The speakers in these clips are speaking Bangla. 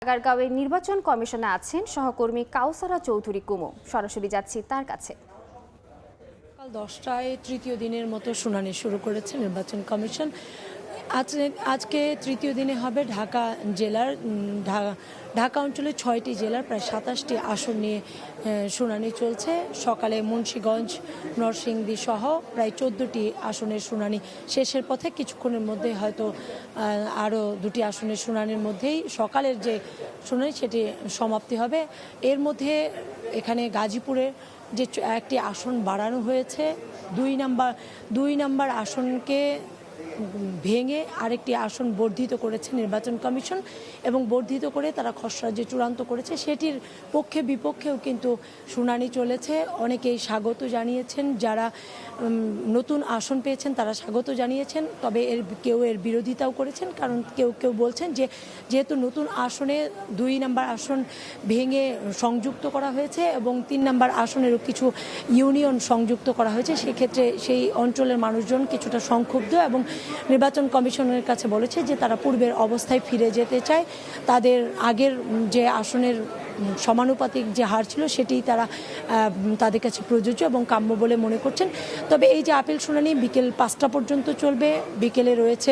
আগারগাঁওয়ের নির্বাচন কমিশনে আছেন সহকর্মী কাউসারা চৌধুরী কুমু। সরাসরি যাচ্ছি তার কাছে। সকাল 10টায় তৃতীয় দিনের মতো শুনানি শুরু করেছে নির্বাচন কমিশন। আজকে তৃতীয় দিনে হবে ঢাকা জেলার ঢাকা অঞ্চলের 6টি জেলার প্রায় 27টি আসন নিয়ে শুনানি চলছে। সকালে মুন্সিগঞ্জ, নরসিংদী সহ প্রায় 14টি আসনের শুনানি শেষের পথে। কিছুক্ষণের মধ্যে হয়তো আরও 2টি আসনের শুনানির মধ্যেই সকালের যে শুনানি সেটি সমাপ্তি হবে। এর মধ্যে এখানে গাজীপুরের যে একটি আসন বাড়ানো হয়েছে, দুই নাম্বার আসনকে ভেঙে আরেকটি আসন বর্ধিত করেছে নির্বাচন কমিশন এবং বর্ধিত করে তারা খসড়া যে চূড়ান্ত করেছে সেটির পক্ষে বিপক্ষেও কিন্তু শুনানি চলেছে। অনেকেই স্বাগত জানিয়েছেন, যারা নতুন আসন পেয়েছেন তারা স্বাগত জানিয়েছেন, তবে কেউ এর বিরোধিতাও করেছেন। কারণ কেউ বলছেন যে যেহেতু নতুন আসনে 2 নাম্বার আসন ভেঙে সংযুক্ত করা হয়েছে এবং 3 নাম্বার আসনেরও কিছু ইউনিয়ন সংযুক্ত করা হয়েছে, সেক্ষেত্রে সেই অঞ্চলের মানুষজন কিছুটা সংক্ষুব্ধ এবং নির্বাচন কমিশনের কাছে বলেছে যে তারা পূর্বের অবস্থায় ফিরে যেতে চায়। তাদের আগের যে আসনের সমানুপাতিক যে হার ছিল সেটি তাদের কাছে প্রযোজ্য এবং কাম্য বলে মনে করছেন। তবে এই যে আপিল শুনানি বিকেল 5টা পর্যন্ত চলবে। বিকেলে রয়েছে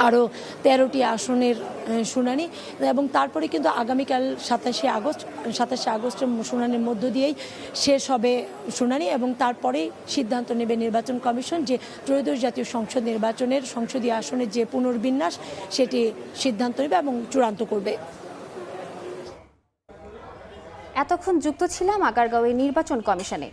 আরও 13টি আসনের শুনানি এবং তারপরে কিন্তু আগামীকাল 27শে আগস্টের শুনানির মধ্য দিয়েই শেষ হবে শুনানি এবং তারপরেই সিদ্ধান্ত নেবে নির্বাচন কমিশন যে ত্রয়োদশ জাতীয় সংসদ নির্বাচনের সংসদীয় আসনের যে পুনর্বিন্যাস সেটি সিদ্ধান্ত নেবে এবং চূড়ান্ত করবে। এতক্ষণ যুক্ত ছিলাম আগারগাঁওয়ের নির্বাচন কমিশনে।